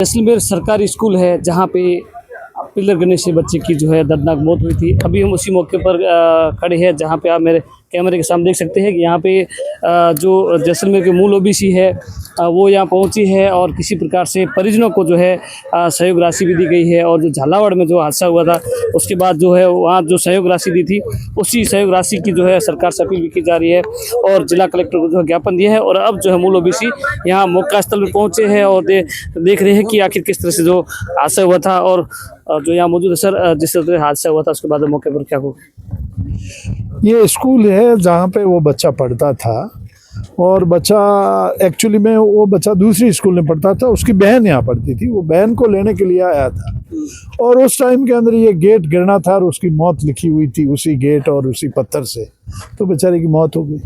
जैसलमेर सरकारी स्कूल है जहाँ पे पिलर गिरने से बच्चे की जो है दर्दनाक मौत हुई थी। अभी हम उसी मौके पर खड़े हैं जहाँ पे आप मेरे कैमरे के सामने देख सकते हैं कि यहाँ पे जो जैसलमेर के मूल ओबीसी है वो यहाँ पहुँची है और किसी प्रकार से परिजनों को जो है सहयोग राशि भी दी गई है। और जो झालावाड़ में जो हादसा हुआ था उसके बाद जो है वहाँ जो सहयोग राशि दी थी उसी सहयोग राशि की जो है सरकार से अपील भी की जा रही है और जिला कलेक्टर को जो है ज्ञापन दिया है। और अब जो है मूल ओबीसी यहाँ मौका स्थल पर पहुँचे हैं और देख रहे हैं कि आखिर किस तरह से जो हादसा हुआ था। और जो यहाँ मौजूद है सर, जिस तरह से हादसा हुआ था उसके बाद मौके पर क्या हो? ये स्कूल है जहाँ पे वो बच्चा पढ़ता था और बच्चा एक्चुअली में वो बच्चा दूसरी स्कूल में पढ़ता था, उसकी बहन यहाँ पढ़ती थी, वो बहन को लेने के लिए आया था और उस टाइम के अंदर ये गेट गिरना था और उसकी मौत लिखी हुई थी उसी गेट और उसी पत्थर से, तो बेचारे की मौत हो गई।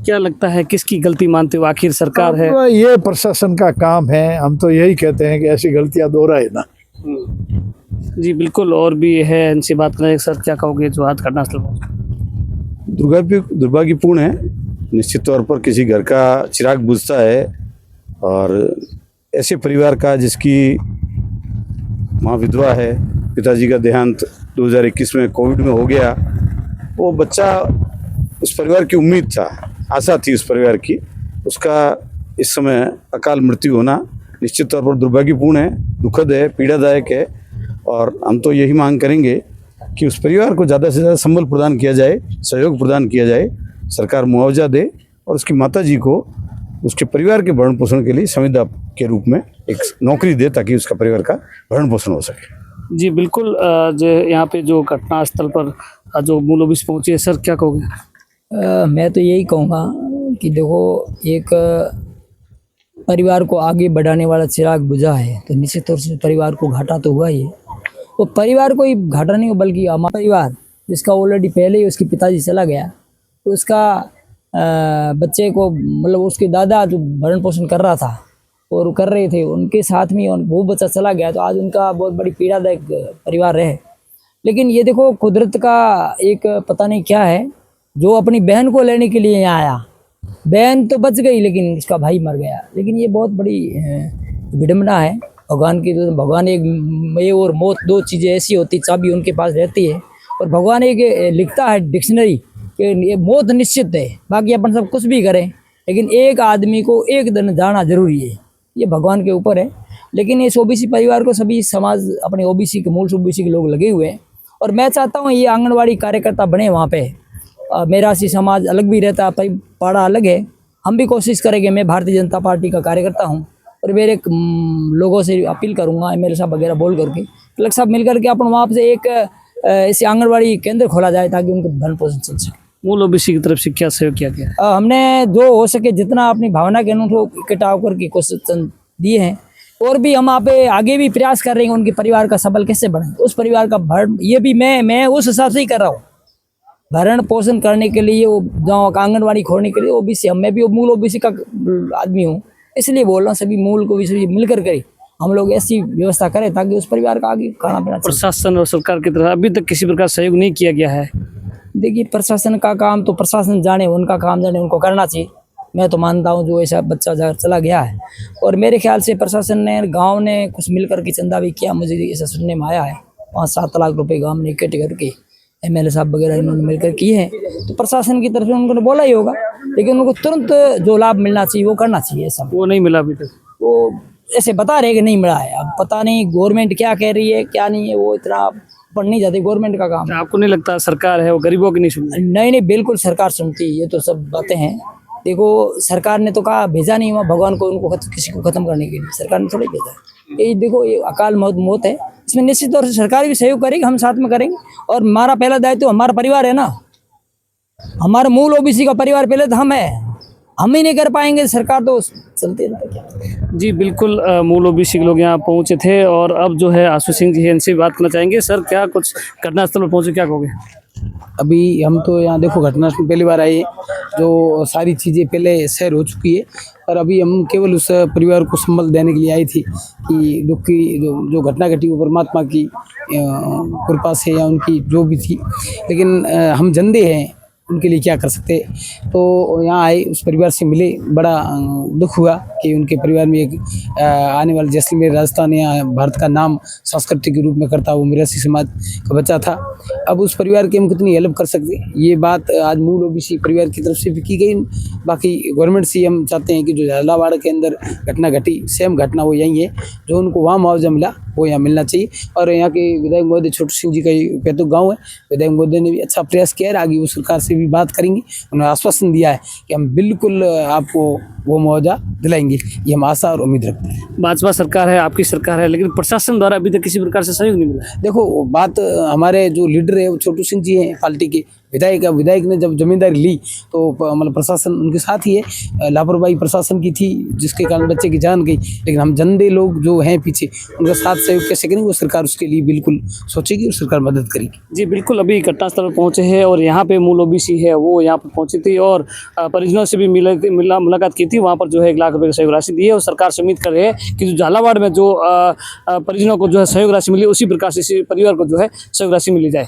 क्या लगता है किसकी गलती मानते हो? आखिर सरकार है, ये प्रशासन का काम है, हम तो यही कहते हैं कि ऐसी गलतियां दोहराए ना। जी बिल्कुल। और भी है, इनसे बात करें सर, क्या कहोगे जो हाथ घटनास्थल पर? दुर्भाग्यपूर्ण है। निश्चित तौर पर किसी घर का चिराग बुझता है और ऐसे परिवार का जिसकी माँ विधवा है, पिताजी का देहांत 2021 में कोविड में हो गया, वो बच्चा उस परिवार की उम्मीद था, आशा थी उस परिवार की, उसका इस समय अकाल मृत्यु होना निश्चित तौर पर दुर्भाग्यपूर्ण है, दुखद है, पीड़ादायक है। और हम तो यही मांग करेंगे कि उस परिवार को ज़्यादा से ज़्यादा संबल प्रदान किया जाए, सहयोग प्रदान किया जाए, सरकार मुआवजा दे और उसकी माताजी को उसके परिवार के भरण पोषण के लिए संविदा के रूप में एक नौकरी दे ताकि उसका परिवार का भरण पोषण हो सके। जी बिल्कुल। जो यहाँ पे जो घटनास्थल पर जो मूल ओबीसी पहुँचे है, सर क्या कहोगे? मैं तो यही कहूँगा कि देखो, एक परिवार को आगे बढ़ाने वाला चिराग बुझा है तो निश्चित तौर से परिवार को घाटा तो हुआ ही है। वो परिवार को ही घाटा नहीं हो बल्कि हमारा परिवार जिसका ऑलरेडी पहले ही उसके पिताजी चला गया, तो उसका बच्चे को मतलब उसके दादा जो भरण पोषण कर रहा था और कर रहे थे उनके साथ में वो बच्चा चला गया, तो आज उनका बहुत बड़ी पीड़ादायक परिवार है। लेकिन ये देखो, कुदरत का एक पता नहीं क्या है, जो अपनी बहन को लेने के लिए यहाँ आया, बहन तो बच गई लेकिन उसका भाई मर गया। लेकिन ये बहुत बड़ी विडंबना है भगवान की। तो भगवान एक ये और मौत दो चीज़ें ऐसी होती, चाबी उनके पास रहती है और भगवान एक लिखता है डिक्शनरी कि ये मौत निश्चित है, बाकी अपन सब कुछ भी करें लेकिन एक आदमी को एक दिन जाना जरूरी है, ये भगवान के ऊपर है। लेकिन इस ओबीसी परिवार को सभी समाज अपने ओबीसी के मूल ओबीसी के लोग लगे हुए हैं और मैं चाहता हूँ ये आंगनवाड़ी कार्यकर्ता बने वहाँ पे। मेरा सी समाज अलग भी रहता है, पाड़ा अलग है, हम भी कोशिश करेंगे। मैं भारतीय जनता पार्टी का कार्यकर्ता हूँ और मेरे लोगों से अपील करूँगा, एमएलए साहब वगैरह बोल करके, कलेक्टर साहब मिल करके अपन वहाँ से एक ऐसे आंगनवाड़ी केंद्र खोला जाए ताकि उनको भरण पोषण चल सके। मूल ओबीसी की तरफ से क्या सहयोग किया गया? हमने जो हो सके जितना अपनी भावना के अनुसार इकट्ठा होकर के कोशिश दिए हैं और भी हम आप आगे भी प्रयास कर रहे हैं उनके परिवार का सबल कैसे बढ़े, उस परिवार का भरण, ये भी मैं उस हिसाब से ही कर रहा हूँ, भरण पोषण करने के लिए वो गाँव का आंगनवाड़ी खोलने के लिए ओबीसी, मैं भी मूल ओबीसी का आदमी हूँ, इसलिए बोल रहा हूँ सभी मूल को भी मिलकर के हम लोग ऐसी व्यवस्था करें ताकि उस परिवार का आगे खाना पीना। प्रशासन और सरकार की तरफ अभी तक किसी प्रकार सहयोग नहीं किया गया है। देखिए, प्रशासन का काम तो प्रशासन जाने, उनका काम जाने, उनको करना चाहिए। मैं तो मानता हूँ जो ऐसा बच्चा चला गया है और मेरे ख्याल से प्रशासन ने, गाँव ने कुछ मिलकर के चंदा भी किया, मुझे ऐसा सुनने में आया है। 5-7 लाख रुपए गाँव ने इकट्ठे करके एमएलए साहब वगैरह इन्होंने मिलकर किए हैं, तो प्रशासन की तरफ से उन्होंने बोला ही होगा, लेकिन उनको तुरंत जो लाभ मिलना चाहिए वो करना चाहिए। ऐसा वो नहीं मिला अभी तक, वो ऐसे बता रहे कि नहीं मिला है। अब पता नहीं गवर्नमेंट क्या कह रही है क्या नहीं है, वो इतना पढ़ नहीं जाती, गवर्नमेंट का काम। आपको नहीं लगता सरकार है वो गरीबों की नहीं सुनती? नहीं, बिल्कुल सरकार सुनती है, ये तो सब बातें हैं। देखो, सरकार ने तो कहा भेजा नहीं हुआ भगवान को उनको किसी को खत्म करने के लिए, सरकार ने थोड़ी भेजा है। ये देखो, ये अकाल मौत है, इसमें निश्चित तौर से सरकार भी सहयोग करेगी, हम साथ में करेंगे। और हमारा पहला दायित्व तो हमारा परिवार है ना, हमारा मूल ओबीसी का परिवार पहले तो हम ही नहीं कर पाएंगे, सरकार तो चलती रहेगी। जी बिल्कुल। मूल ओबीसी के लोग यहाँ पहुँचे थे और अब जो है आशु सिंह जी है, इनसे बात करना चाहेंगे। सर, क्या कुछ घटनास्थल पर पहुँचे, क्या कहोगे? अभी हम तो यहाँ देखो घटनास्थल पहली बार आए, जो सारी चीज़ें पहले शेयर हो चुकी है और अभी हम केवल उस परिवार को संबल देने के लिए आई थी कि दुख की जो घटना घटी वो परमात्मा की कृपा से या उनकी जो भी थी। लेकिन हम जंदे हैं उनके लिए क्या कर सकते हैं। तो यहाँ आए, उस परिवार से मिले, बड़ा दुख हुआ कि उनके परिवार में एक आने वाले जैसलमेर राजस्थान या भारत का नाम संस्कृति के रूप में करता वो मिरासी समाज का बच्चा था। अब उस परिवार की हम कितनी हेल्प कर सकते हैं, ये बात आज मूल ओबीसी परिवार की तरफ से भी की गई। बाकी गवर्नमेंट से हम चाहते हैं कि जो झालावाड़ के अंदर घटना घटी, सेम घटना वो यही है, जो उनको वहाँ मुआवजा मिला वो यहाँ मिलना चाहिए। और यहाँ के विधायक महोदय छोटू सिंह जी का पैतृक गाँव है, विधायक महोदय ने भी अच्छा प्रयास किया है, आगे वो सरकार से भी बात करेंगे। उन्होंने आश्वासन दिया है कि हम बिल्कुल आपको वो मुआवजा दिलाएंगे, ये हम आशा और उम्मीद रखते हैं। भाजपा सरकार है, आपकी सरकार है, लेकिन प्रशासन द्वारा अभी तक किसी प्रकार से सहयोग नहीं मिला। देखो, बात हमारे जो लीडर है वो छोटू सिंह जी हैं, पार्टी के विधायक ने जब जिम्मेदारी ली तो मतलब प्रशासन उनके साथ ही है। लापरवाही प्रशासन की थी जिसके कारण बच्चे की जान गई, लेकिन हम जनदे लोग जो हैं पीछे, उनका साथ सहयोग कैसे करेंगे, वो सरकार उसके लिए बिल्कुल सोचेगी और सरकार मदद करेगी। जी बिल्कुल, अभी घटनास्थल पर पहुंचे हैं और यहाँ पे मूल ओबीसी है वो यहाँ पर पहुंची थी और परिजनों से भी मुलाकात की थी। वहाँ पर जो है 1 लाख रुपए की सहयोग राशि दी है और सरकार से उम्मीद कर रहे हैं कि जो झालावाड़ में जो परिजनों को जो है सहयोग राशि मिली, उसी प्रकार से इसी परिवार को जो है सहयोग राशि मिली जाए।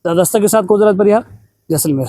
दस्तक के साथ कोजराज परिहार, जैसलमेर।